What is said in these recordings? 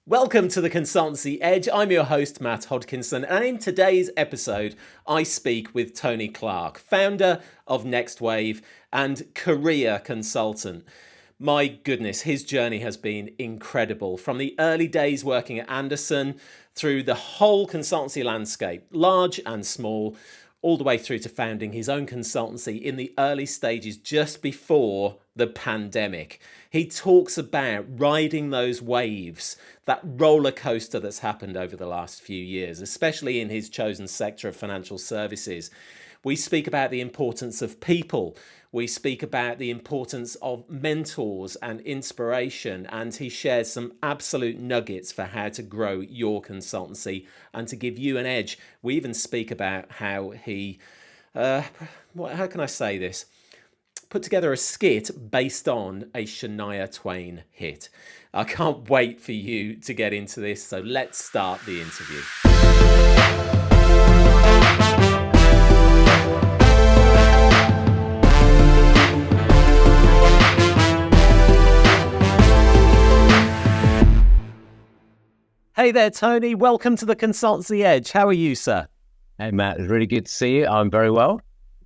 Welcome to the Consultancy Edge. I'm your host, Matt Hodkinson, and in today's episode, I speak with Tony Clark, founder of NextWave and career consultant. My goodness, his journey has been incredible. From the early days working at Anderson, through the whole consultancy landscape, large and small, all the way through to founding his own consultancy in the early stages just before the pandemic. He talks about riding those waves, that roller coaster that's happened over the last few years, especially in his chosen sector of financial services. We speak about the importance of people. We speak about the importance of mentors and inspiration, and he shares some absolute nuggets for how to grow your consultancy and to give you an edge. We even speak about how he, how can I say this? Put together a skit based on a Shania Twain hit. I can't wait for you to get into this, so let's start the interview. Hey there, Tony. Welcome to the Consultancy Edge. How are you, sir? Hey, Matt. It's really good to see you. I'm very well.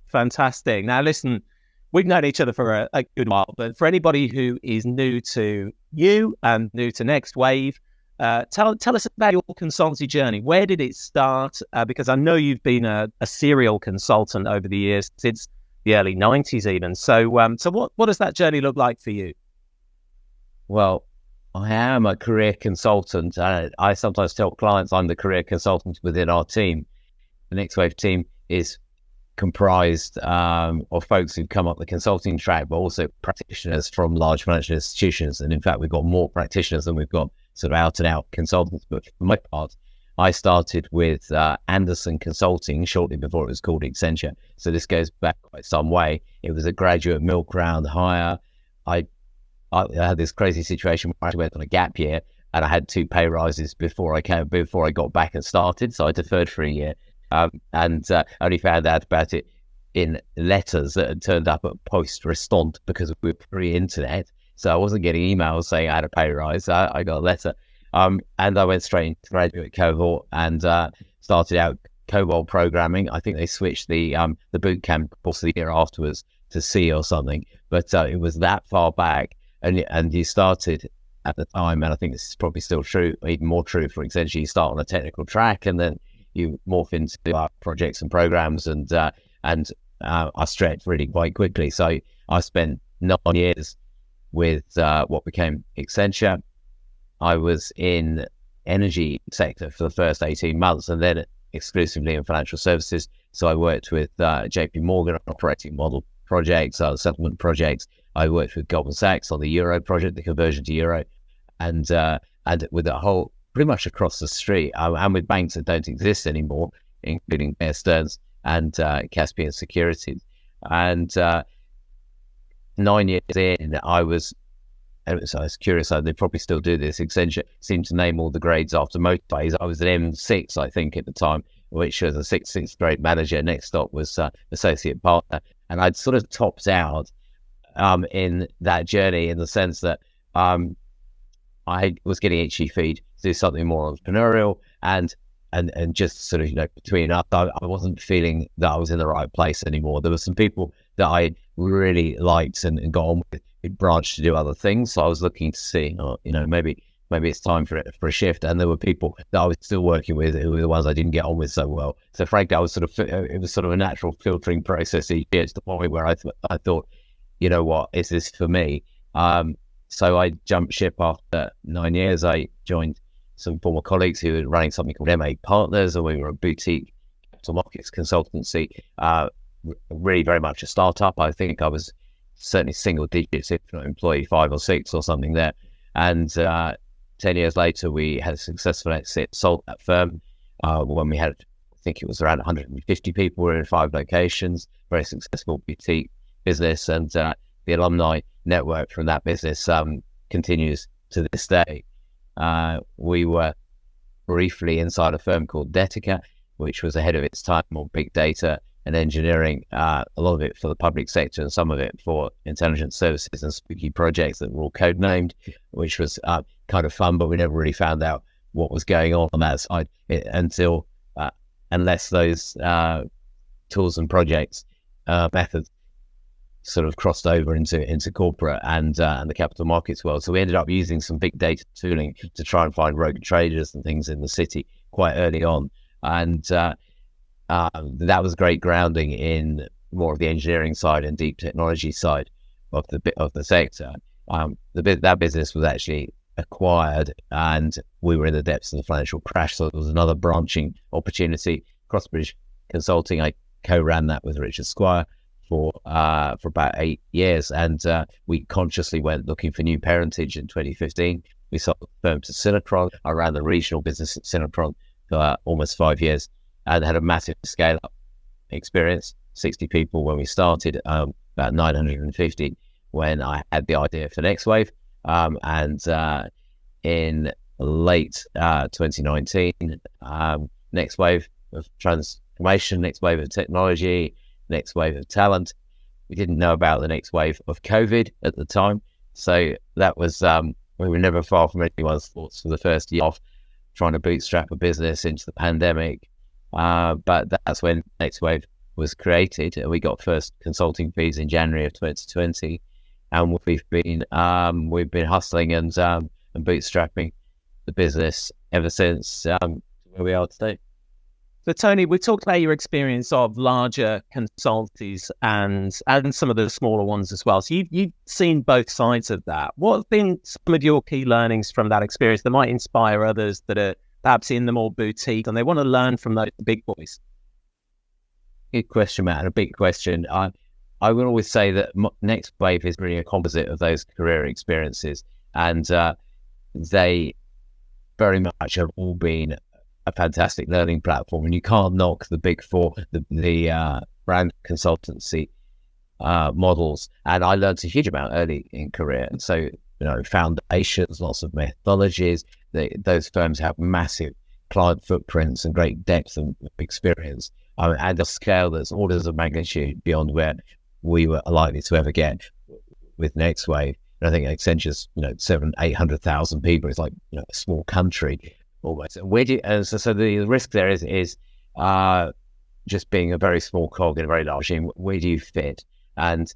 Fantastic. Now, listen, we've known each other for a good while, but for anybody who is new to you and new to NextWave, tell us about your consultancy journey. Where did it start? Because I know you've been a serial consultant over the years, since the early 90s even. So what does that journey look like for you? Well, I am a career consultant. I sometimes tell clients I'm the career consultant within our team. The NextWave team is comprised of folks who've come up the consulting track, but also practitioners from large financial institutions. And in fact, we've got more practitioners than we've got sort of out-and-out consultants. But for my part, I started with Anderson Consulting shortly before it was called Accenture. So this goes back quite some way. It was a graduate milk round hire. I had this crazy situation where I went on a gap year and I had 2 pay rises before I got back and started. So I deferred for a year and only found out about it in letters that had turned up at Poste Restante because we were pre-internet. So I wasn't getting emails saying I had a pay rise. I got a letter and I went straight into graduate cohort and started out COBOL programming. I think they switched the boot camp course the year afterwards to C or something, but it was that far back. And you started at the time, and I think this is probably still true, even more true for Accenture. You start on a technical track, and then you morph into projects and programs, and I stretched really quite quickly. So I spent 9 years with what became Accenture. I was in energy sector for the first 18 months, and then exclusively in financial services. So I worked with JP Morgan on operating model projects, settlement projects. I worked with Goldman Sachs on the Euro project, the conversion to Euro, and with the whole, pretty much across the street, and with banks that don't exist anymore, including Bear Stearns and Caspian Securities. And 9 years in, I was curious, they probably still do this. Accenture seemed to name all the grades after motorways. I was an M6, I think, at the time, which was a sixth grade manager. Next stop was associate partner. And I'd sort of topped out in that journey, in the sense that I was getting itchy feet to do something more entrepreneurial, and just sort of, between us, I wasn't feeling that I was in the right place anymore. There were some people that I really liked and got on with who branched to do other things. So I was looking to see, maybe it's time for a shift. And there were people that I was still working with who were the ones I didn't get on with so well. So frankly, it was sort of a natural filtering process to the point where I thought, you know what, is this for me? So I jumped ship after 9 years. I joined some former colleagues who were running something called M8 Partners, and we were a boutique capital markets consultancy, really very much a startup. I think I was certainly single digits, if not employee 5 or 6 or something there. And 10 years later, we had a successful exit, sold that firm when we had, I think it was around 150 people. We were in 5 locations, very successful boutique business, and the alumni network from that business continues to this day. We were briefly inside a firm called Detica, which was ahead of its time on big data and engineering, a lot of it for the public sector and some of it for intelligence services and spooky projects that were all codenamed, which was kind of fun, but we never really found out what was going on that side until unless those tools and projects methods sort of crossed over into corporate and the capital markets world. So we ended up using some big data tooling to try and find rogue traders and things in the city quite early on, and that was great grounding in more of the engineering side and deep technology side of the sector. That business was actually acquired, and we were in the depths of the financial crash, so there was another branching opportunity. Crossbridge Consulting, I co-ran that with Richard Squire for about 8 years, and we consciously went looking for new parentage in 2015. We sold the firm to Synachron. I ran the regional business at Synachron for almost 5 years and had a massive scale-up experience. 60 people when we started, about 950 when I had the idea for NextWave. And in late 2019, NextWave of transformation, NextWave of technology, NextWave of talent. We didn't know about the next wave of COVID at the time. So that was, we were never far from anyone's thoughts for the first year off trying to bootstrap a business into the pandemic. But that's when NextWave was created, and we got first consulting fees in January of 2020. And we've been hustling and bootstrapping the business ever since where we are today. So Tony, we talked about your experience of larger consultancies and some of the smaller ones as well. So you've seen both sides of that. What have been some of your key learnings from that experience that might inspire others that are perhaps in the more boutique and they want to learn from those big boys? Good question, Matt, and a big question. I would always say that NextWave is really a composite of those career experiences, and they very much have all been a fantastic learning platform, and you can't knock the big four, the brand consultancy models. And I learned a huge amount early in career, and so foundations, lots of methodologies. Those firms have massive client footprints and great depth and experience, and a scale that's orders of magnitude beyond where we were likely to ever get with NextWave. And I think Accenture's 700,000-800,000 people. It's like a small country almost. So the risk there is just being a very small cog in a very large team. Where do you fit? And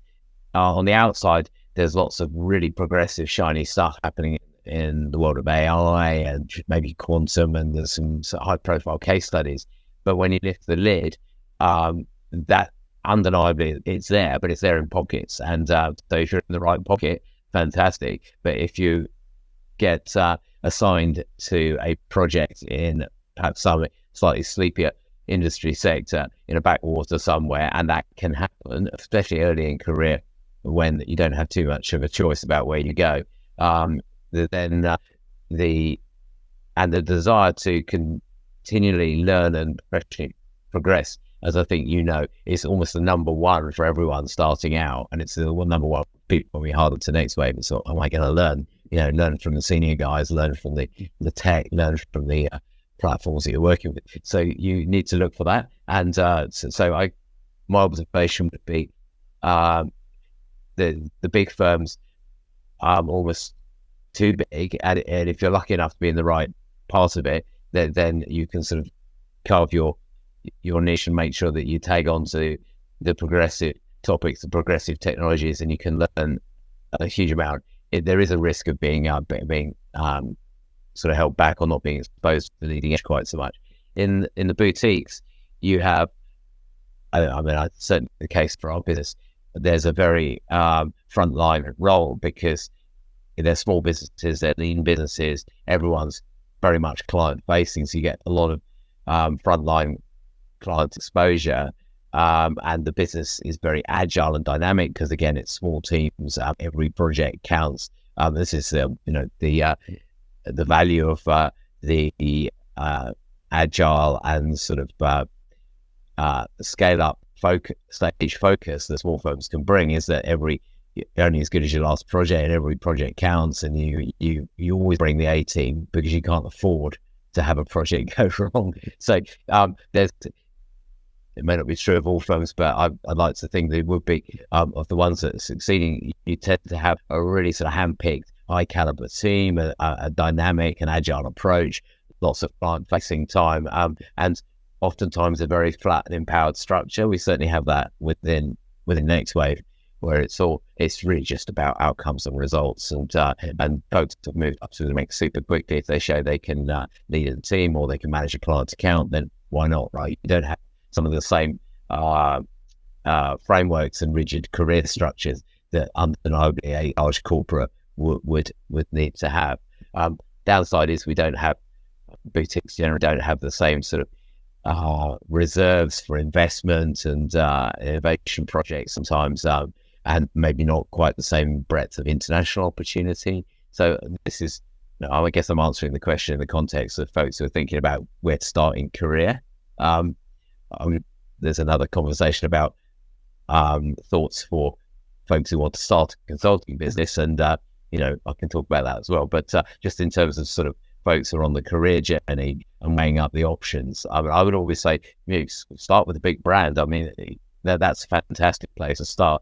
on the outside, there's lots of really progressive, shiny stuff happening in the world of AI and maybe quantum, and there's some high-profile case studies. But when you lift the lid, that undeniably it's there, but it's there in pockets. And so if you're in the right pocket, fantastic. But if you get assigned to a project in perhaps some slightly sleepier industry sector in a backwater somewhere, and that can happen, especially early in career when you don't have too much of a choice about where you go, then the desire to continually learn and professionally progress, as I think is almost the number one for everyone starting out, and it's the number one people when we harder to NextWave. It's am I going to learn? Learn from the senior guys, learn from the tech, learn from the platforms that you're working with. So you need to look for that. And my observation would be the big firms are almost too big, and if you're lucky enough to be in the right part of it, then you can sort of carve your niche and make sure that you tag on to the progressive topics, the progressive technologies, and you can learn a huge amount. There is a risk of being sort of held back or not being exposed to the leading edge quite so much. In the boutiques, you have, certainly the case for our business, there's a very frontline role because they're small businesses, they're lean businesses, everyone's very much client facing, so you get a lot of frontline client exposure, and the business is very agile and dynamic because again it's small teams, every project counts. This is the value of the agile and sort of scale up stage focus that small firms can bring is that you're only as good as your last project, and every project counts, and you always bring the A team because you can't afford to have a project go wrong. So it may not be true of all firms, but I'd like to think that it would be of the ones that are succeeding. You tend to have a really sort of hand-picked high caliber team, a dynamic and agile approach, lots of client facing time, and oftentimes a very flat and empowered structure. We certainly have that within NextWave, where it's really just about outcomes and results, and folks have moved up to the mix super quickly. If they show they can lead a team or they can manage a client account, then why not, right? You don't have some of the same frameworks and rigid career structures that undeniably a large corporate would need to have. Downside is we don't have, boutiques generally don't have the same sort of reserves for investment and innovation projects sometimes, and maybe not quite the same breadth of international opportunity. So this is, I guess I'm answering the question in the context of folks who are thinking about where to start in career. There's another conversation about thoughts for folks who want to start a consulting business, and I can talk about that as well. But just in terms of sort of folks who are on the career journey and weighing up the options, I would always say, start with a big brand. I mean, that's a fantastic place to start.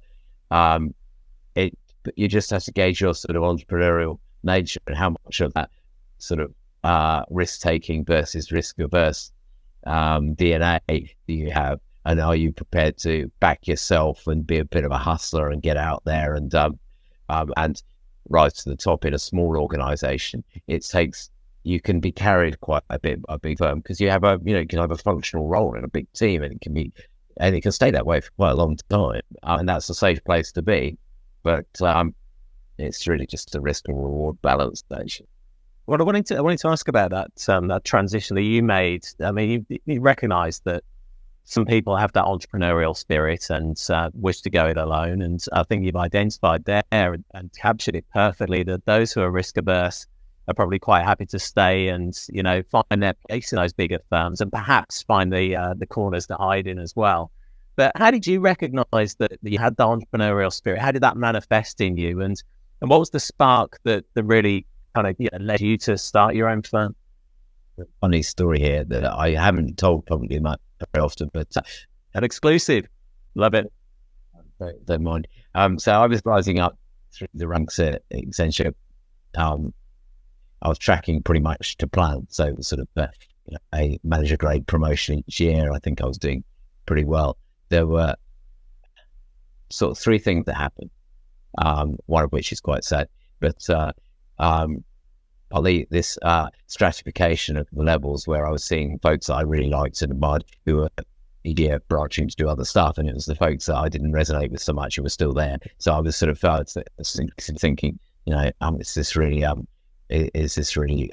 But you just have to gauge your sort of entrepreneurial nature and how much of that sort of risk-taking versus risk-averse DNA do you have, and are you prepared to back yourself and be a bit of a hustler and get out there and rise to the top in a small organization? You can be carried quite a bit by a big firm because you can have a functional role in a big team, and it can stay that way for quite a long time, and that's a safe place to be. But it's really just a risk and reward balance station. Well, I wanted to ask about that transition that you made. I mean, you recognise that some people have that entrepreneurial spirit and wish to go it alone, and I think you've identified there and captured it perfectly that those who are risk averse are probably quite happy to stay and find their place in those bigger firms and perhaps find the corners to hide in as well. But how did you recognise that you had the entrepreneurial spirit? How did that manifest in you, and what was the spark that really kind of led you to start your own firm? Funny story here that I haven't told probably much very often, but an exclusive. Love it. Don't mind. So I was rising up through the ranks at Accenture. I was tracking pretty much to plan. So it was sort of a manager grade promotion each year. I think I was doing pretty well. There were sort of three things that happened. One of which is quite sad, but partly this stratification of the levels where I was seeing folks that I really liked and admired who were branching to do other stuff, and it was the folks that I didn't resonate with so much who were still there. So I was sort of thinking, is this really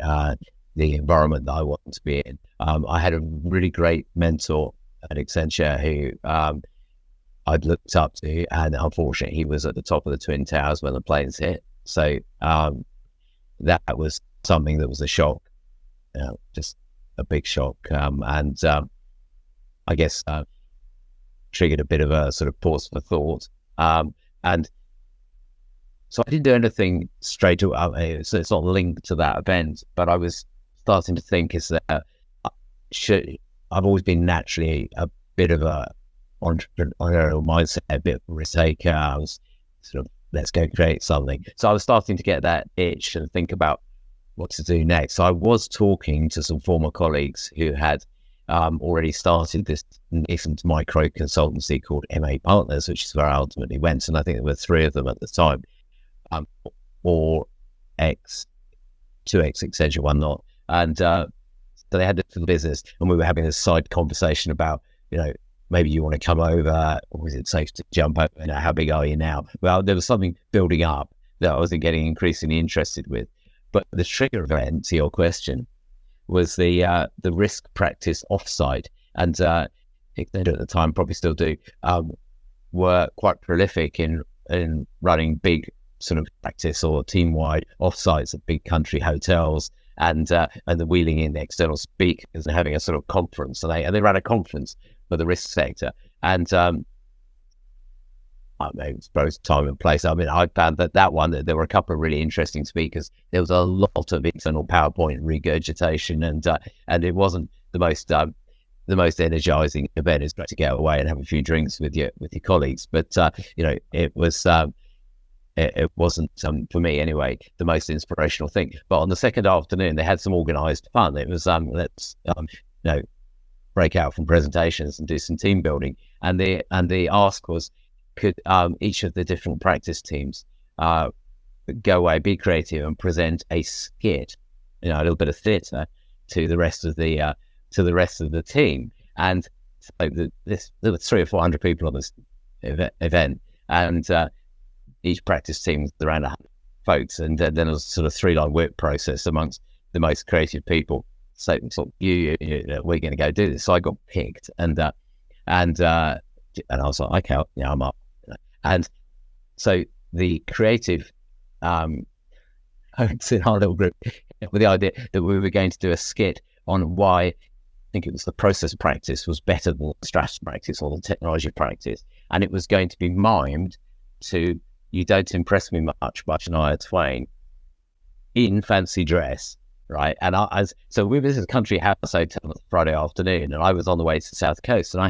the environment that I want to be in? I had a really great mentor at Accenture who I'd looked up to, and unfortunately he was at the top of the Twin Towers when the planes hit. So that was something that was a shock, just a big shock, and I guess triggered a bit of a sort of pause for thought, and so I didn't do anything straight away. So it's not linked to that event, but I was starting to think, I've always been naturally a bit of a entrepreneurial mindset, a bit of a risk taker. I was sort of, let's go create something. So I was starting to get that itch and think about what to do next. So I was talking to some former colleagues who had already started this nascent micro consultancy called MA Partners, which is where I ultimately went. And I think there were three of them at the time, 4X, 2X, Accenture, one not. And so they had the business, and we were having a side conversation about, maybe you want to come over, or is it safe to jump over? How big are you now? Well, there was something building up that I wasn't getting increasingly interested with. But the trigger event to your question was the risk practice offsite, and Accenture at the time, probably still do, were quite prolific in running big sort of practice or team-wide offsites at big country hotels, and the wheeling in the external speakers and having a sort of conference. And they ran a conference for the risk sector, and I suppose time and place. I mean, I found that one, that there were a couple of really interesting speakers. There was a lot of internal PowerPoint regurgitation, and it wasn't the most energizing event. It's great to get away and have a few drinks with your colleagues, but it it wasn't, for me anyway, the most inspirational thing. But on the second afternoon, they had some organised fun. It was let's break out from presentations and do some team building. And the ask was, could each of the different practice teams go away, be creative, and present a skit, a little bit of theatre to the rest of the team. And so there were 300 or 400 people on this event, and each practice team was around 100 folks, and then there was sort of 3-line work process amongst the most creative people. So we're going to go do this. So I got picked, and I was like, okay, I'm up. And so the creative folks in our little group with the idea that we were going to do a skit on why, I think it was the process practice was better than the strategy practice or the technology practice, and it was going to be mimed to "You Don't Impress Me Much" by Shania Twain in fancy dress, right? And so we were in a country house hotel on Friday afternoon, and I was on the way to the South Coast, and I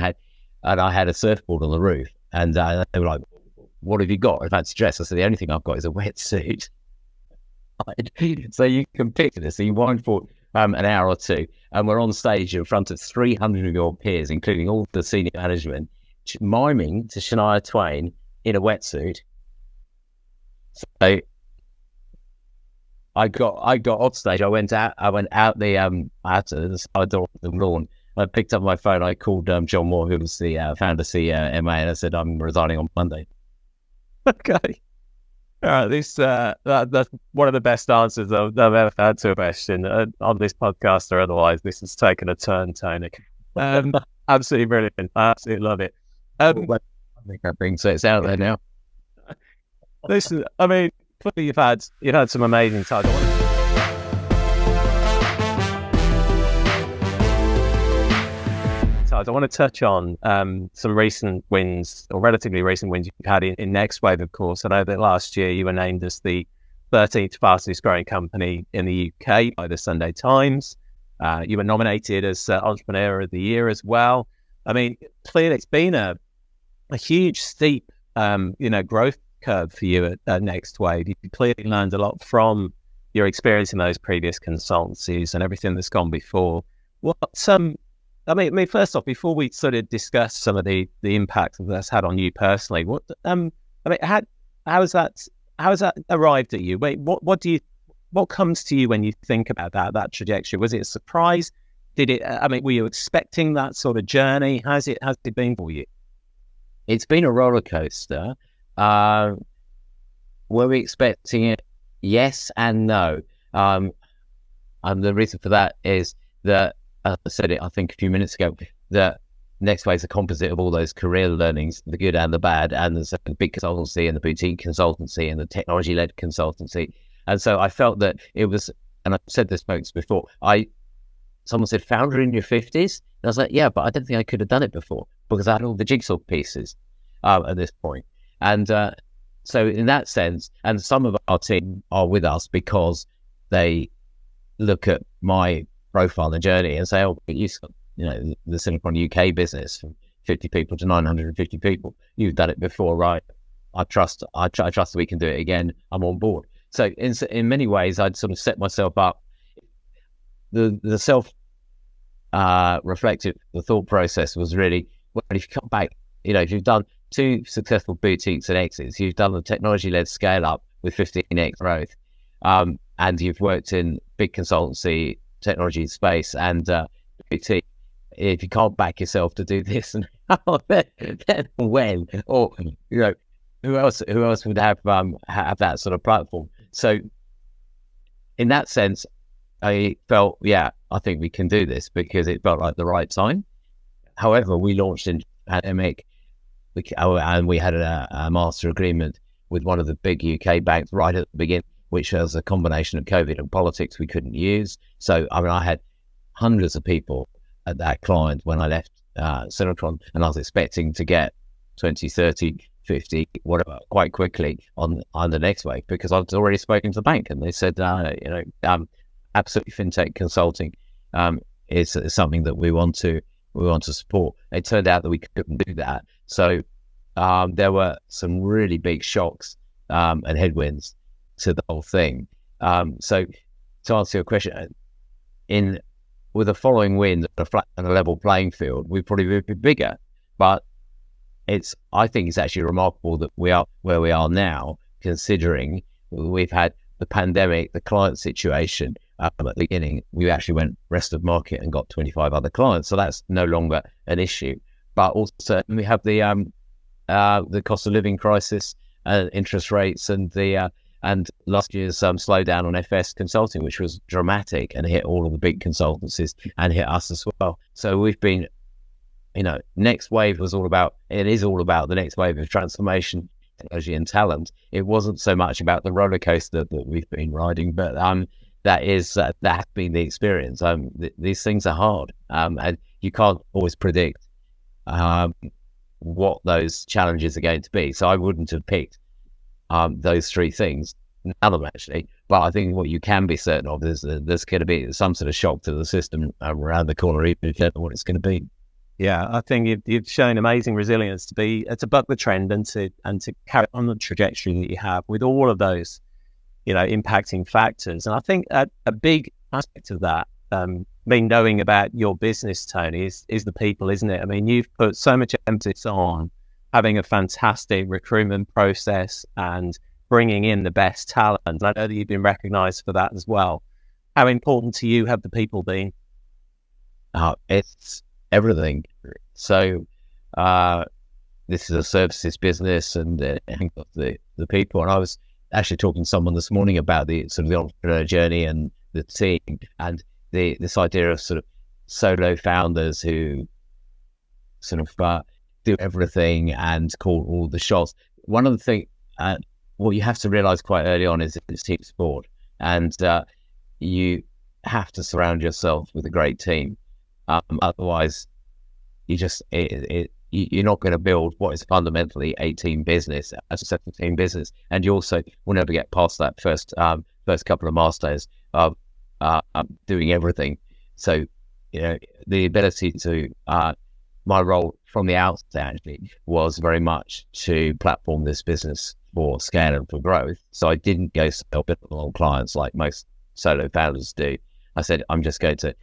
had a surfboard on the roof, and they were like, "What have you got? A fancy dress?" I said, "The only thing I've got is a wetsuit." So you can picture this. So you wind for an hour or two, and we're on stage in front of 300 of your peers, including all the senior management, miming to Shania Twain in a wetsuit. So I got off stage. I went out the side door of the lawn. I picked up my phone. I called John Moore, who was the founder CEO MA, and I said, "I'm resigning on Monday." Okay. All right. That's one of the best answers I've ever had to a question on this podcast or otherwise. This has taken a turn, Tony. Absolutely brilliant. I absolutely love it. I think that brings it out there now. Listen, I mean, clearly you've had some amazing times. I want to touch on some recent wins, or relatively recent wins you've had in NextWave, of course. I know that last year you were named as the 13th fastest growing company in the UK by the Sunday Times. You were nominated as Entrepreneur of the Year as well. I mean, clearly it's been a huge, steep, growth curve for you at NextWave. You clearly learned a lot from your experience in those previous consultancies and everything that's gone before. I mean, first off, before we sort of discuss some of the impact that that's had on you personally, how has that arrived at you? What comes to you when you think about that trajectory? Was it a surprise? Were you expecting that sort of journey? How's it been for you? It's been a roller coaster. Were we expecting it? Yes and no. And the reason for that is that, I said it, I think, a few minutes ago, that NextWave is a composite of all those career learnings, the good and the bad, and there's a big consultancy and the boutique consultancy and the technology-led consultancy. And so I felt that it was, and I've said this folks before, someone said, founder in your 50s? And I was like, yeah, but I don't think I could have done it before because I had all the jigsaw pieces at this point. And so in that sense, and some of our team are with us because they look at my profile and journey and say, "Oh, you've got, the Silicon UK business from 50 people to 950 people. You've done it before, right? I trust that we can do it again. I'm on board." So in many ways, I'd sort of set myself up. The self reflective, the thought process was really, well, if you come back, if you've done 2 successful boutiques and exits, you've done the technology-led scale up with 15x growth, and you've worked in big consultancy technology space and boutique. If you can't back yourself to do this, and then when, or who else would have that sort of platform? So in that sense, I felt, yeah, I think we can do this because it felt like the right time. However, we launched in pandemic, and we had a master agreement with one of the big UK banks right at the beginning, which was a combination of COVID and politics we couldn't use. So, I had hundreds of people at that client when I left Silicon, and I was expecting to get 20, 30, 50, whatever, quite quickly on the NextWave because I'd already spoken to the bank, and they said, absolutely fintech consulting is something that we want to support. It turned out that we couldn't do that. So there were some really big shocks and headwinds to the whole thing. So to answer your question, with a following wind and a flat and a level playing field, we probably would be bigger. But I think it's actually remarkable that we are where we are now, considering we've had the pandemic, the client situation. At the beginning, we actually went rest of market and got 25 other clients, so that's no longer an issue. But also we have the cost of living crisis, interest rates, and last year's slowdown on FS consulting, which was dramatic and hit all of the big consultancies and hit us as well. So we've been, NextWave is all about the next wave of transformation, technology and talent. It wasn't so much about the roller coaster that we've been riding, but that has been the experience. These things are hard, and you can't always predict what those challenges are going to be. So I wouldn't have picked those three things, none of them actually. But I think what you can be certain of is that there's going to be some sort of shock to the system around the corner, even if you don't know what it's going to be. Yeah, I think you've shown amazing resilience to buck the trend and to carry on the trajectory that you have with all of those, impacting factors. And I think a big aspect of that, knowing about your business, Tony, is the people, isn't it? I mean, you've put so much emphasis on having a fantastic recruitment process and bringing in the best talent. And I know that you've been recognised for that as well. How important to you have the people been? It's everything. So this is a services business, and the people. And I was actually talking to someone this morning about the sort of the entrepreneur journey and the team, and this idea of sort of solo founders who sort of do everything and call all the shots. One of the things, what you have to realize quite early on is it's team sport, and you have to surround yourself with a great team. Otherwise, you're not going to build what is fundamentally a team business, a successful team business, and you also will never get past that first couple of milestones of doing everything. So, the ability to my role from the outset actually was very much to platform this business for scale and for growth. So I didn't go sell on clients like most solo founders do. I said, I'm just going to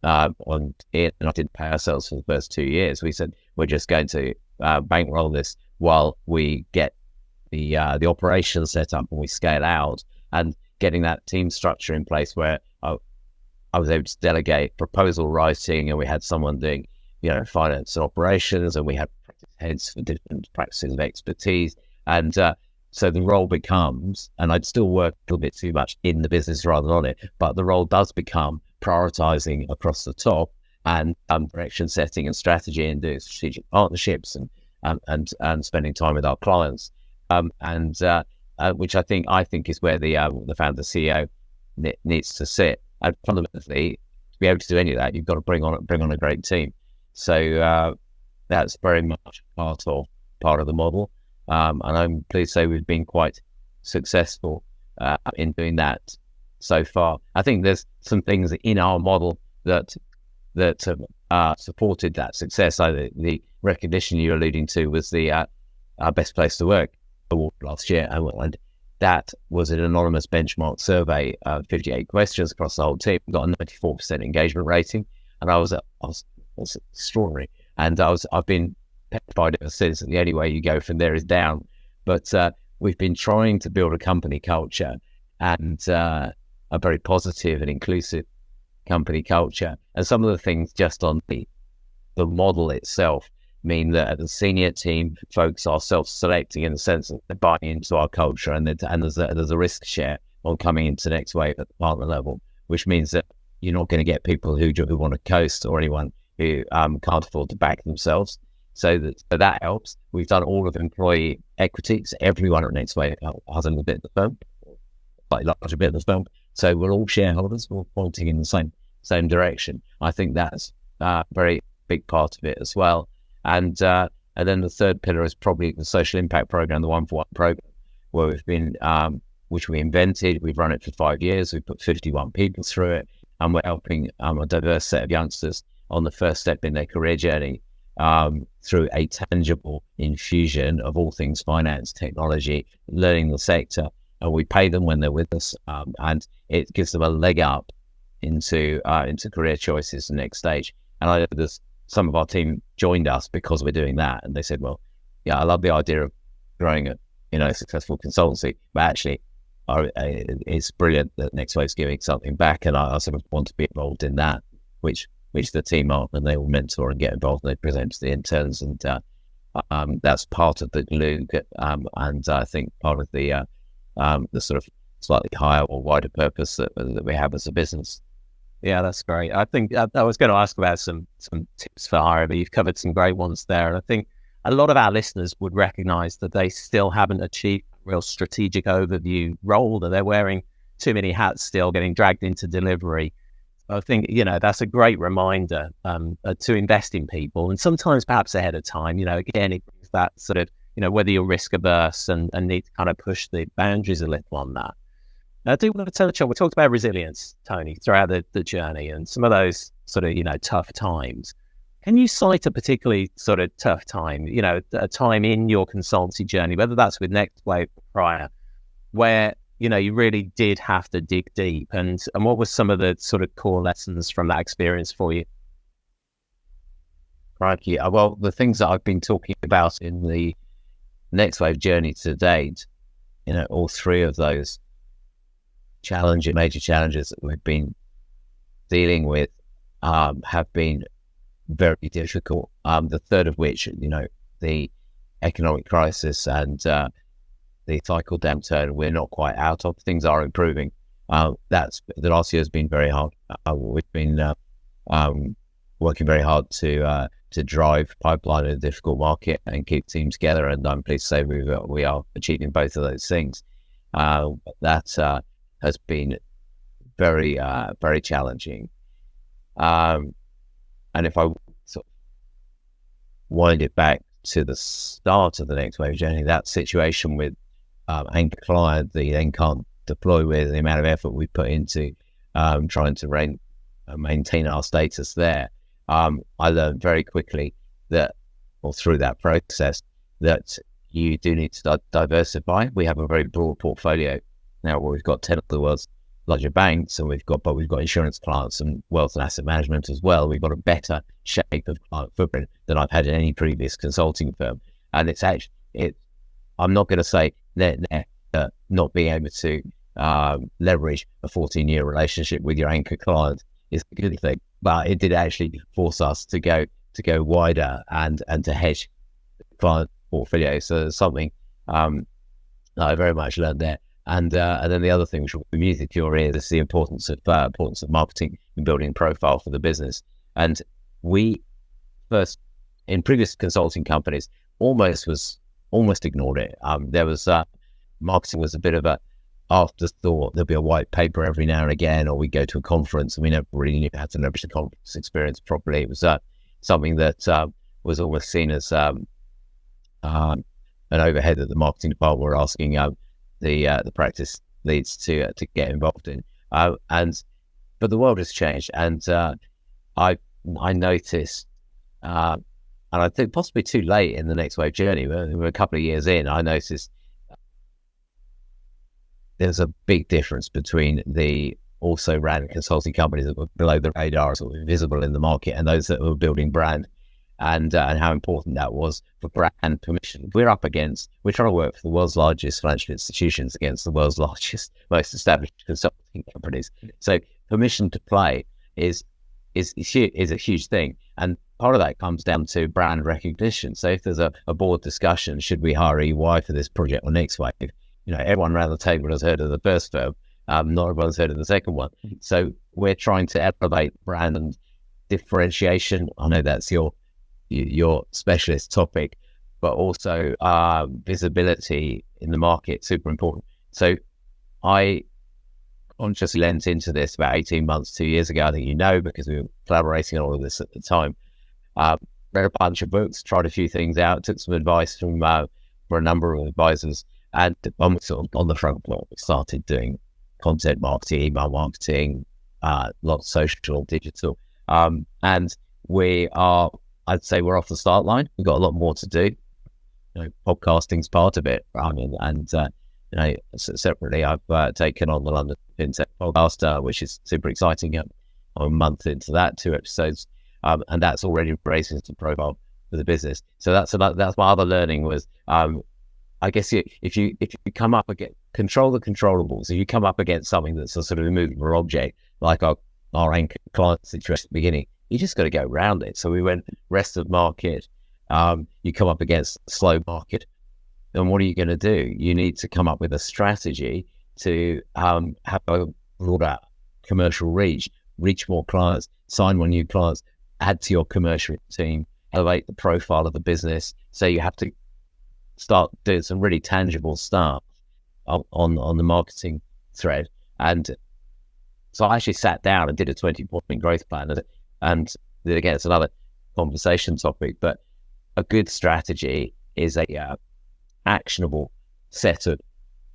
and I didn't pay ourselves for the first 2 years. We said, we're just going to bankroll this while we get the operations set up and we scale out, and getting that team structure in place where I was able to delegate proposal writing, and we had someone doing, finance and operations, and we had practice heads for different practices of expertise. And so the role becomes, and I'd still work a little bit too much in the business rather than on it, but the role does become prioritizing across the top and direction setting and strategy, and doing strategic partnerships and spending time with our clients, which I think is where the founder CEO needs to sit. And fundamentally, to be able to do any of that, you've got to bring on a great team. So that's very much part of the model, and I'm pleased to say we've been quite successful in doing that so far. I think there's some things in our model that have supported that success. The recognition you're alluding to was the Best Place to Work award last year, and that was an anonymous benchmark survey, 58 questions across the whole team, got a 94% engagement rating, and I was extraordinary. And I've been petrified ever since. And the only way you go from there is down. But we've been trying to build a company culture, and a very positive and inclusive company culture. And some of the things just on the model itself mean that the senior team folks are self-selecting in the sense that they're buying into our culture, and there's a risk share on coming into NextWave at the partner level, which means that you're not going to get people who want to coast, or anyone who can't afford to back themselves. So that helps. We've done all of employee equity. So everyone at NextWave has a little bit of the firm, slightly larger bit of the firm. So we're all shareholders. We're pointing in the same direction. I think that's a very big part of it as well. And then the third pillar is probably the social impact program, the 1-for-1 program, where we've been, which we invented. We've run it for 5 years. We've put 51 people through it, and we're helping a diverse set of youngsters on the first step in their career journey. through a tangible infusion of all things finance, technology, learning the sector, and we pay them when they're with us, and it gives them a leg up into career choices the next stage. And I know there's some of our team joined us because we're doing that, and they said, well, yeah, I love the idea of growing a successful consultancy, but actually it's brilliant that NextWave's giving something back, and I sort of want to be involved in that, which the team are, and they will mentor and get involved, and they present to the interns, and that's part of the glue, and I think part of the sort of slightly higher or wider purpose that we have as a business. Yeah, that's great. I think I was going to ask about some tips for hire, but you've covered some great ones there. And I think a lot of our listeners would recognize that they still haven't achieved a real strategic overview role, that they're wearing too many hats still, getting dragged into delivery. I think, that's a great reminder to invest in people, and sometimes perhaps ahead of time. Again, it brings that sort of, whether you're risk averse and need to kind of push the boundaries a little on that. I do want to touch on, we talked about resilience, Tony, throughout the journey, and some of those sort of, tough times. Can you cite a particularly sort of tough time, a time in your consultancy journey, whether that's with NextWave or prior, where, you really did have to dig deep, and what were some of the sort of core lessons from that experience for you? Crikey. Well, the things that I've been talking about in the NextWave journey to date, all three of those major challenges that we've been dealing with have been very difficult. The third of which, the economic crisis and the cycle downturn, we're not quite out of. Things are improving. The last year has been very hard. We've been working very hard to drive pipeline in a difficult market and keep teams together. And I'm pleased to say we are achieving both of those things. That has been very, very challenging. And if I sort of wind it back to the start of the NextWave journey, that situation with anchor client that you then can't deploy with, the amount of effort we put into trying to maintain our status there, I learned very quickly through that process, that you do need to diversify. We have a very broad portfolio now, where we've got 10 of the world's larger banks, and we've got insurance clients and wealth and asset management as well. We've got a better shape of client footprint than I've had in any previous consulting firm. And I'm not going to say that not being able to leverage a 14-year relationship with your anchor client is a good thing, but it did actually force us to go wider and to hedge the client portfolio. So there's something that I very much learned there. And then the other thing, which will be music to your ears, is the importance of marketing and building profile for the business. And we first, in previous consulting companies, almost ignored it. There was marketing was a bit of a afterthought. There'll be a white paper every now and again, or we go to a conference, and we never really knew how to leverage the conference experience properly. It was something that was almost seen as an overhead that the marketing department were asking the practice leads to get involved in. But the world has changed, and I noticed, and I think possibly too late in the NextWave journey, we're a couple of years in, I noticed there's a big difference between the also ran consulting companies that were below the radar, sort of invisible in the market, and those that were building brand, and how important that was for brand permission. We're trying to work for the world's largest financial institutions against the world's largest, most established consulting companies. So permission to play is a huge thing, and part of that comes down to brand recognition. So if there's a board discussion, should we hire EY for this project or NextWave? Everyone around the table has heard of the first firm. Not everyone's heard of the second one. So we're trying to elevate brand and differentiation. I know that's your specialist topic, but also visibility in the market, super important. So I consciously lent into this about 18 months, 2 years ago, I think because we were collaborating on all of this at the time. Read a bunch of books, tried a few things out, took some advice from for a number of advisors, and sort of on the front foot, started doing content marketing, email marketing, lots of social, digital, and we are I'd say we're off the start line. We've got a lot more to do. Podcasting's part of it. Separately, I've taken on the London Fintech Podcast, which is super exciting. I'm a month into that, 2 episodes, and that's already raising the profile for the business. So that's my other learning was, I guess if you come up against control the controllables, if you come up against something that's a sort of immovable object, like our anchor client situation at the beginning, you just got to go around it. So we went rest of market. You come up against a slow market, then what are you going to do? You need to come up with a strategy to have a broader commercial reach more clients, sign more new clients, add to your commercial team, elevate the profile of the business. So you have to start doing some really tangible stuff on the marketing thread. And so I actually sat down and did a 20-point growth plan. And again, it's another conversation topic, but a good strategy is a actionable set of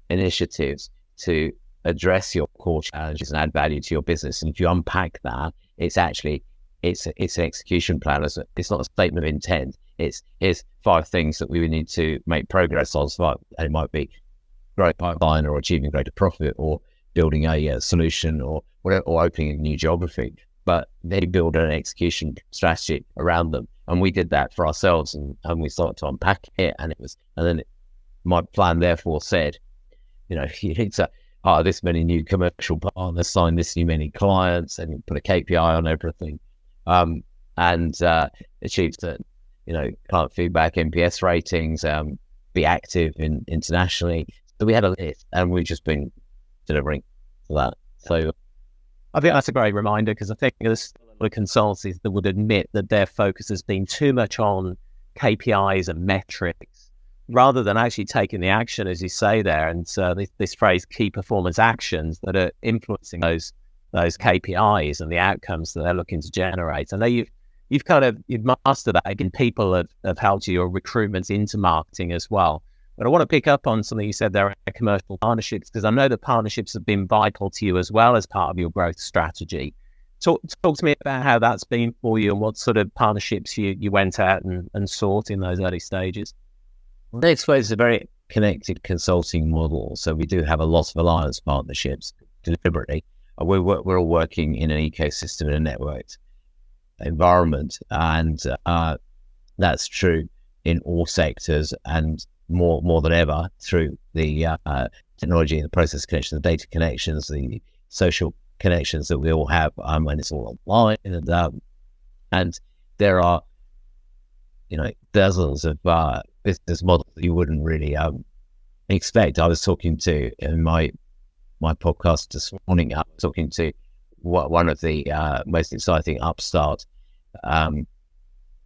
initiatives to address your core challenges and add value to your business. And if you unpack that, it's an execution plan. It's not a statement of intent. Here's 5 things that we would need to make progress on. So it might be growing pipeline, or achieving greater profit, or building a solution, or whatever, or opening a new geography. But they build an execution strategy around them. And we did that for ourselves, and we started to unpack it. And then my plan therefore said, you need to hire this many new commercial partners, sign this many clients, and you put a KPI on everything, and achieve certain, client feedback, NPS ratings, be active internationally. So we had a list, and we've just been delivering for that. So I think that's a great reminder, because I think there's a lot of consultancies that would admit that their focus has been too much on KPIs and metrics, rather than actually taking the action, as you say there. And this phrase, key performance actions, that are influencing those KPIs and the outcomes that they're looking to generate. I know you've mastered that. Again, people have helped your recruitment into marketing as well. But I want to pick up on something you said there, commercial partnerships, because I know that partnerships have been vital to you as well as part of your growth strategy. Talk to me about how that's been for you, and what sort of partnerships you went out and sought in those early stages. NextWave is a very connected consulting model, so we do have a lot of alliance partnerships deliberately. We're all working in an ecosystem, in a networked environment, and that's true in all sectors, and more than ever through the technology and the process connections, the data connections, the social connections that we all have, and it's all online, and there are dozens of business models that you wouldn't really expect. I was talking to, in my podcast this morning, I was talking to one of the most exciting upstart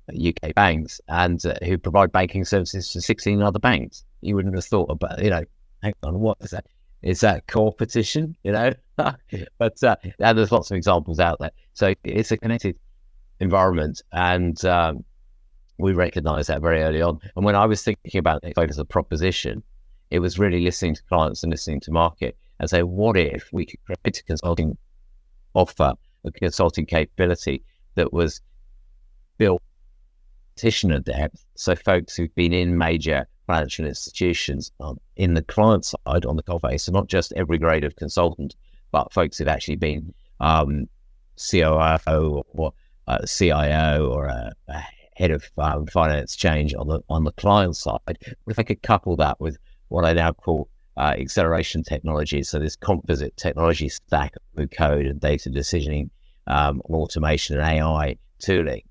UK banks, and who provide banking services to 16 other banks. You wouldn't have thought about, hang on, what is that? Is that competition? But and there's lots of examples out there. So it's a connected environment, and we recognise that very early on. And when I was thinking about it as a proposition, it was really listening to clients and listening to market and say, what if we could create a consulting offer, a consulting capability that was built practitioner depth, so folks who've been in major financial institutions in the client side on the coalface, so not just every grade of consultant, but folks who've actually been COO or CIO or a head of finance change on the client side. But if I could couple that with what I now call acceleration technology, so this composite technology stack of code and data decisioning, automation and AI tooling,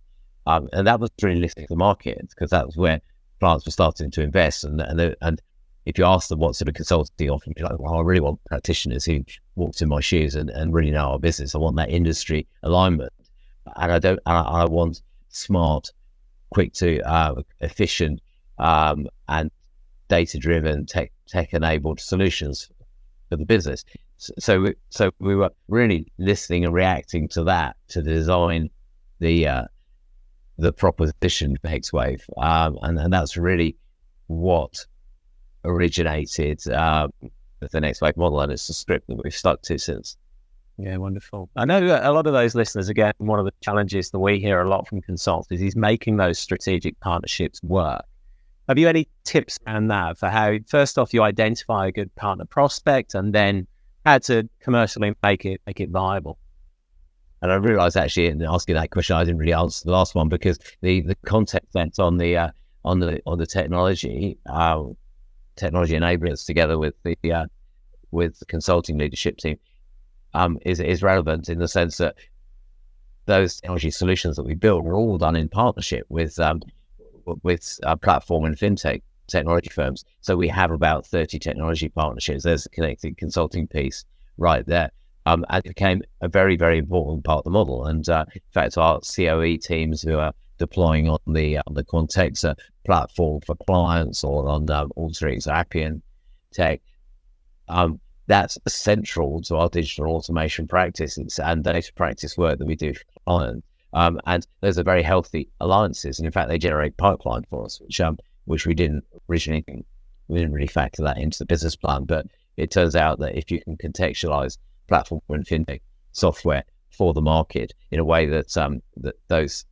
and that was really listening to the market, because that was where clients were starting to invest. And if you ask them what sort of consultancy offer, you're like, well, I really want practitioners who walked in my shoes and really know our business. I want that industry alignment, and I want smart, quick to efficient, and data-driven, tech-enabled solutions for the business. So we were really listening and reacting to that to design the proposition for NextWave, and that's really what originated the NextWave model, and it's the script that we've stuck to since. Yeah, wonderful. I know that a lot of those listeners, again, one of the challenges that we hear a lot from consultants is making those strategic partnerships work. Have you any tips around that for how, first off, you identify a good partner prospect and then how to commercially make it viable? And I realised actually in asking that question, I didn't really answer the last one, because the context that's on the technology enablers together with the consulting leadership team is relevant, in the sense that those technology solutions that we build are all done in partnership with platform and fintech technology firms. So we have about 30 technology partnerships. There's a connected consulting piece right there. And it became a very, very important part of the model. And in fact, our COE teams who are deploying on the Quantexa platform for clients, or on Alteryx Appian Tech, that's central to our digital automation practices and data practice work that we do for clients. And those are very healthy alliances, and in fact, they generate pipeline for us, which we didn't really factor that into the business plan. But it turns out that if you can contextualize platform and fintech software for the market in a way that that those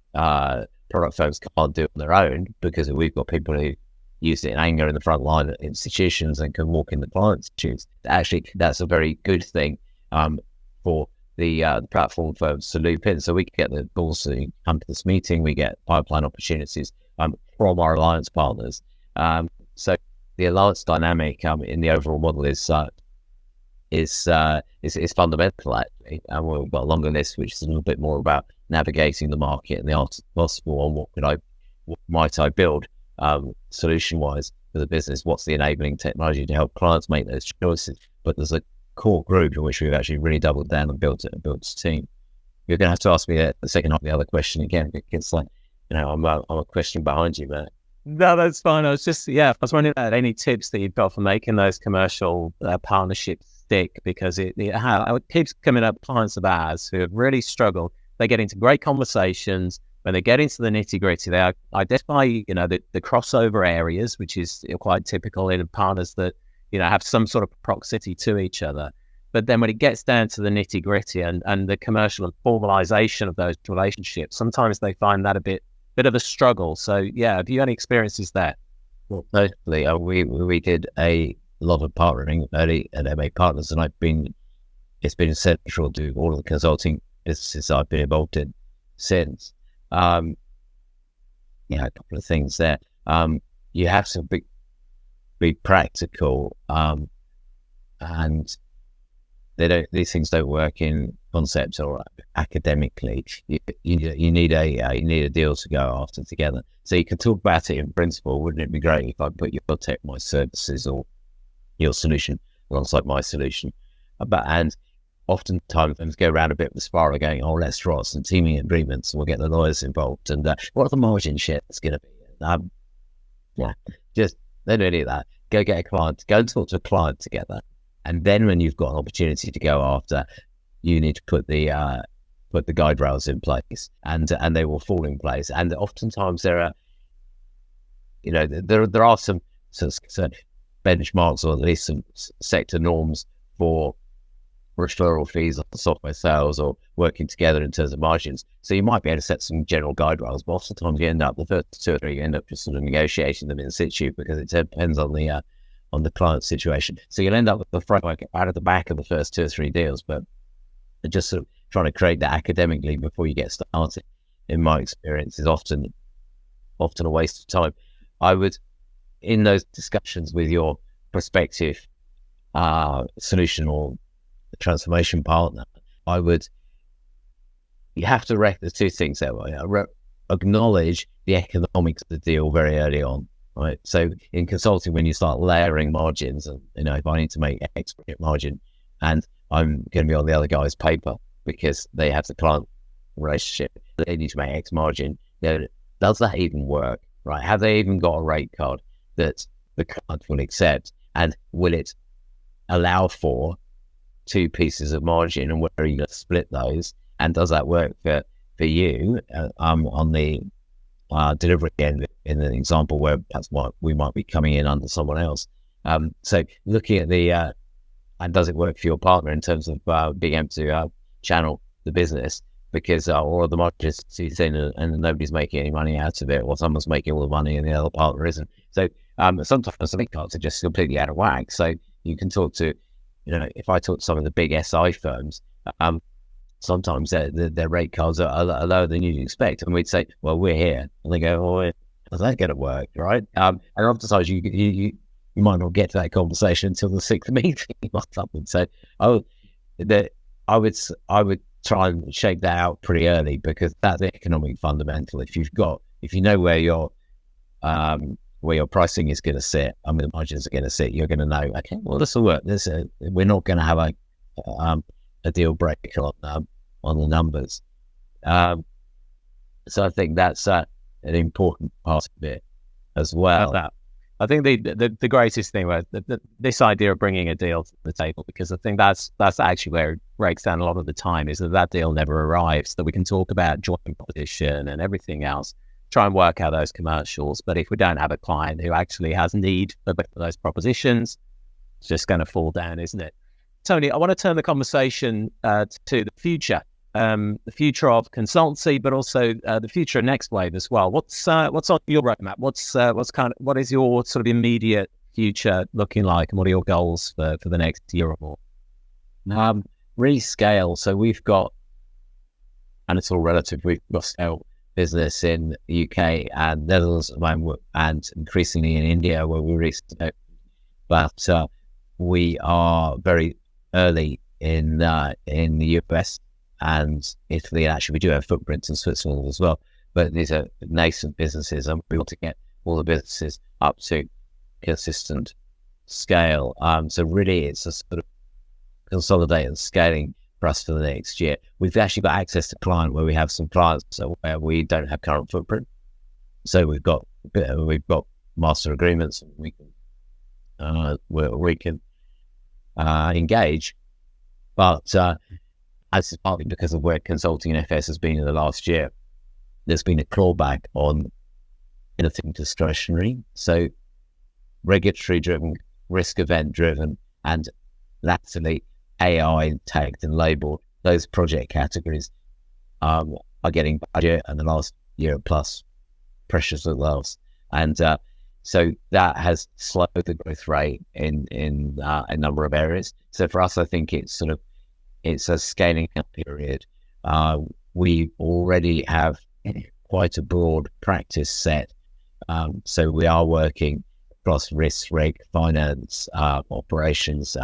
product firms can't do on their own, because we've got people who use it in anger in the front line at institutions and can walk in the client's shoes. Actually, that's a very good thing for the platform firms to loop in. So we get the balls to come to this meeting, we get pipeline opportunities from our alliance partners. So the alliance dynamic in the overall model is fundamental, actually. And we've got a longer list, which is a little bit more about navigating the market and the art of possible on what might I build solution wise for the business. What's the enabling technology to help clients make those choices? But there's a core group in which we've actually really doubled down and built a team. You're going to have to ask me the second half of the other question again, because I'm a question behind you, Matt. No, that's fine. I was wondering about any tips that you've got for making those commercial partnerships stick, because it keeps coming up, clients of ours who have really struggled. They get into great conversations. When they get into the nitty gritty, they identify, the crossover areas, which is quite typical in partners that, have some sort of proximity to each other. But then when it gets down to the nitty gritty and the commercial and formalization of those relationships, sometimes they find that a bit of a struggle. So yeah, have you any experiences there? Well, totally. We did a lot of partnering early at MA Partners, and it's been central to all of the consulting businesses I've been involved in since. A couple of things there. You have to be practical, and these things don't work in concept or academically. You need a deal to go after together. So you can talk about it in principle. Wouldn't it be great if I put your tech, my services, or your solution alongside my solution? And oftentimes things go around a bit of a spiral, going, oh, let's draw some teaming agreements, and we'll get the lawyers involved, and what are the margin shares going to be? Just don't do any of that. Go get a client, go and talk to a client together, and then when you've got an opportunity to go after, you need to put the guide rails in place, and they will fall in place. And oftentimes there are some sort of benchmarks, or at least some sector norms for referral fees on software sales or working together in terms of margins. So you might be able to set some general guide rails, but oftentimes you end up, the first two or three, you end up just sort of negotiating them in situ, because it depends on the client situation. So you'll end up with the framework out of the back of the first two or three deals, but just sort of trying to create that academically before you get started, in my experience, is often a waste of time. I would, in those discussions with your prospective solution or transformation partner, you have to there's two things there. Acknowledge the economics of the deal very early on, right? So in consulting, when you start layering margins, and if I need to make X margin, and I'm going to be on the other guy's paper because they have the client relationship, they need to make X margin. Does that even work, right? Have they even got a rate card that the client will accept, and will it allow for two pieces of margin, and where are you going to split those, and does that work for you on the delivery end, in an example where perhaps we might be coming in under someone else. So looking at the and does it work for your partner in terms of being able to channel the business, because or the market is in and nobody's making any money out of it, or someone's making all the money and the other partner isn't. So sometimes the link cards are just completely out of whack. So you can talk to, if I talk to some of the big SI firms, sometimes their rate cards are lower than you'd expect, and we'd say, well, we're here, and they go, oh, how's that going to work, right? And oftentimes you might not get to that conversation until the sixth meeting or something. So I would try and shake that out pretty early, because that's the economic fundamental. If you know where your pricing is going to sit, the margins are going to sit, you're going to know, okay, well, this will work. We're not going to have a deal breaker on the numbers. So I think that's an important part of it as well. I think the greatest thing was this idea of bringing a deal to the table, because I think that's actually where it breaks down a lot of the time, is that deal never arrives, that we can talk about joint proposition and everything else, try and work out those commercials. But if we don't have a client who actually has need for those propositions, it's just going to fall down, isn't it? Tony, I want to turn the conversation to the future of consultancy, but also the future of NextWave as well. What's on your roadmap? What is your sort of immediate future looking like, and what are your goals for the next year or more? Really scale. So we've got, and it's all relative, we've got scale business in the UK and Netherlands at the moment, and increasingly in India, where we recently, but we are very early in the US and Italy. And actually, we do have footprints in Switzerland as well, but these are nascent businesses, and we want to get all the businesses up to consistent scale. So really, it's a sort of consolidate and scaling for us for the next year. We've actually got access to client where we have some clients where we don't have current footprint. So we've got master agreements, and we can engage, but as is partly because of where consulting and FS has been in the last year, there's been a clawback on anything discretionary. So regulatory driven, risk event driven, and latterly AI tagged and labeled, those project categories are getting budget, and the last year plus pressures as well. And so that has slowed the growth rate in a number of areas. So for us, I think it's a scaling up period. We already have quite a broad practice set. So we are working across risk, reg, finance, operations,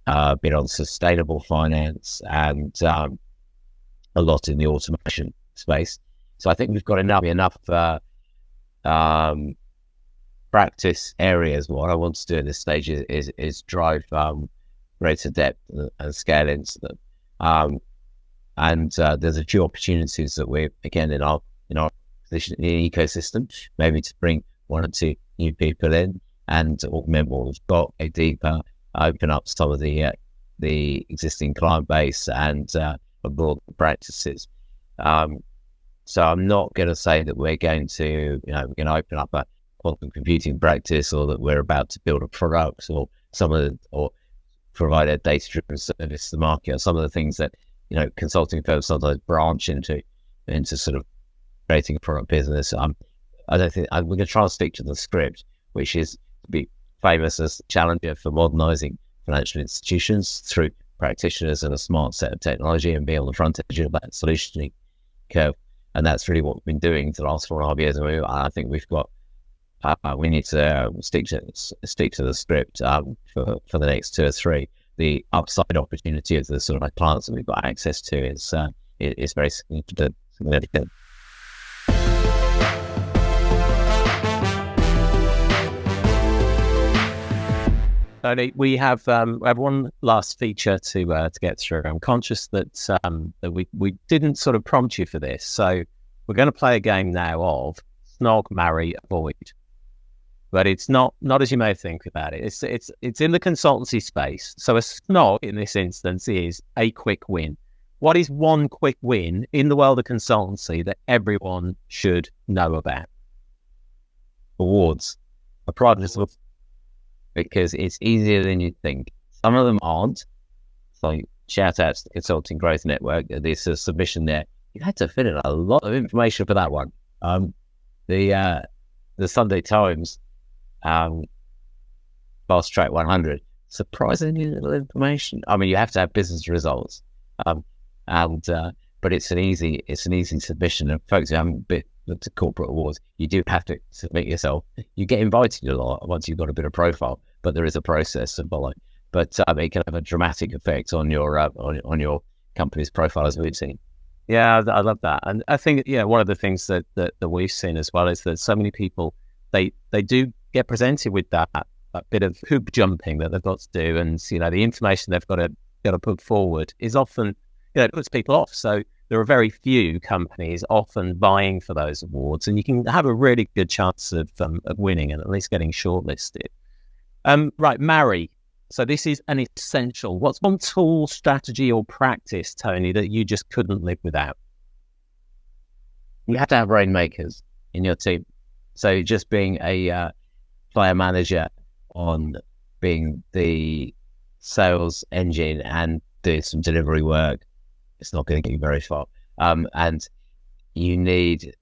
a bit on sustainable finance, and a lot in the automation space. So I think we've got enough practice areas. What I want to do at this stage is drive greater depth and scale into them. And there's a few opportunities that we're, again, in our position in the ecosystem, maybe to bring one or two new people in and augment what we've got, go deeper, open up some of the existing client base and broad practices. So I'm not going to say that we're going to open up a quantum computing practice, or that we're about to build a product, or provide a data-driven service to the market, or some of the things that consulting firms sometimes branch into sort of creating a product business. I don't think we're going to try and stick to the script, which is to be famous as the challenger for modernising financial institutions through practitioners and a smart set of technology, and be on the front edge of that solutioning curve. And that's really what we've been doing for the last 4.5 years. And I think we've got, we need to stick to the script for the next 2 or 3. The upside opportunity of the sort of clients that we've got access to is very significant. Tony, we have one last feature to get through. I'm conscious that we didn't sort of prompt you for this, so we're going to play a game now of snog, marry, avoid. But it's not as you may think about it. It's in the consultancy space. So a snog in this instance is a quick win. What is one quick win in the world of consultancy that everyone should know about? Awards. A private because it's easier than you think. Some of them aren't. So shout out to the Consulting Growth Network. There's a submission there. You had to fill in a lot of information for that one. The Sunday Times Fast Track 100, surprisingly little information. I mean, you have to have business results, but it's an easy submission. And folks who haven't been to corporate awards, you do have to submit yourself. You get invited a lot once you've got a bit of profile, but there is a process to follow. But it can have a dramatic effect on your on your company's profile, as we've seen. Yeah, I love that. And I think, one of the things that we've seen as well is that so many people, they do get presented with that bit of hoop jumping that they've got to do. And, the information they've got to put forward is often, it puts people off. So there are very few companies often vying for those awards, and you can have a really good chance of winning and at least getting shortlisted. Right, marry. So this is an essential. What's one tool, strategy, or practice, Tony, that you just couldn't live without? You have to have rainmakers in your team. So just being a player manager on being the sales engine and doing some delivery work, it's not going to get you very far. And you need,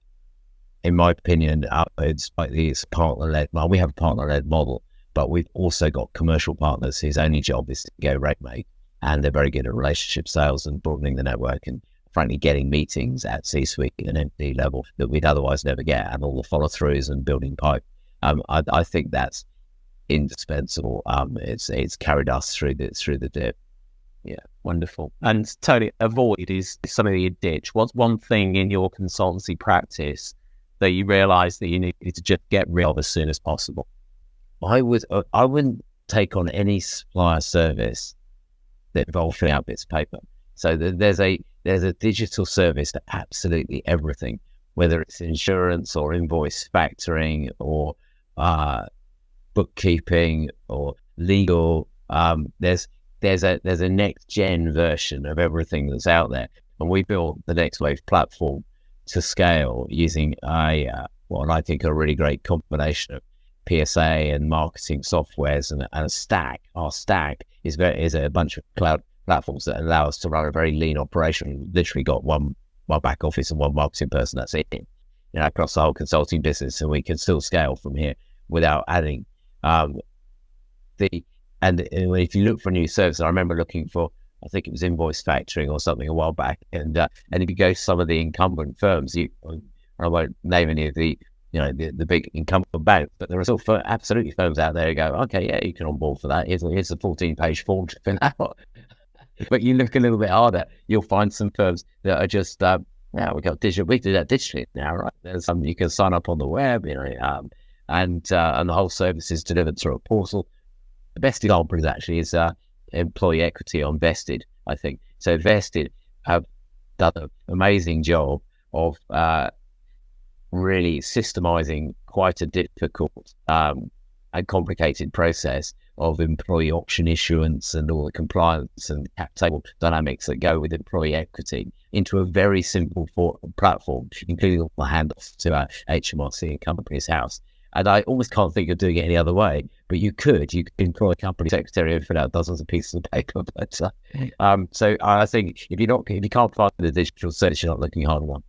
in my opinion, it's like this partner-led. Well, we have a partner-led model, but we've also got commercial partners whose only job is to go rate make, and they're very good at relationship sales and broadening the network and frankly getting meetings at C-suite and MD level that we'd otherwise never get, and all the follow-throughs and building pipe. I think that's indispensable. It's carried us through the dip. Yeah, wonderful. And Tony, avoid is something that you ditch. What's one thing in your consultancy practice that you realise that you need to just get rid of as soon as possible? I wouldn't take on any supplier service that involves filling out bits of paper. So there's a digital service to absolutely everything, whether it's insurance or invoice factoring or bookkeeping or legal. There's a next gen version of everything that's out there, and we built the NextWave platform to scale using what I think are a really great combination of PSA and marketing softwares and a stack. Our stack is a bunch of cloud platforms that allow us to run a very lean operation. We've literally got one back office and one marketing person. That's it, across the whole consulting business, and we can still scale from here without adding And if you look for a new service, I remember looking for, I think it was invoice factoring or something a while back, and if you go to some of the incumbent firms, I won't name any of the big incumbent banks, but there are still absolutely firms out there who go, okay, yeah, you can onboard for that. Here's a 14-page form to fill out. But you look a little bit harder, you'll find some firms that are just, we got digital. We do that digitally now, right? There's some you can sign up on the web, and the whole service is delivered through a portal. The best example is employee equity on Vested, I think. So Vested have done an amazing job of really systemizing quite a difficult and complicated process of employee option issuance and all the compliance and cap table dynamics that go with employee equity into a very simple platform, including all the handoffs to our HMRC and Companies House. And I almost can't think of doing it any other way, but you could employ a company secretary and fill out dozens of pieces of paper. But so I think if you can't find the digital service, you're not looking hard one.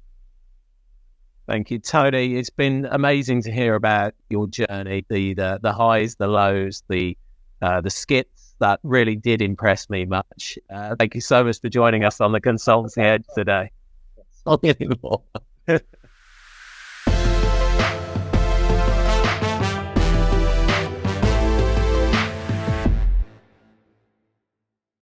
Thank you, Tony. It's been amazing to hear about your journey, the highs, the lows, the skits that really did impress me much. Thank you so much for joining us on the Consultancy Edge today. Not anymore.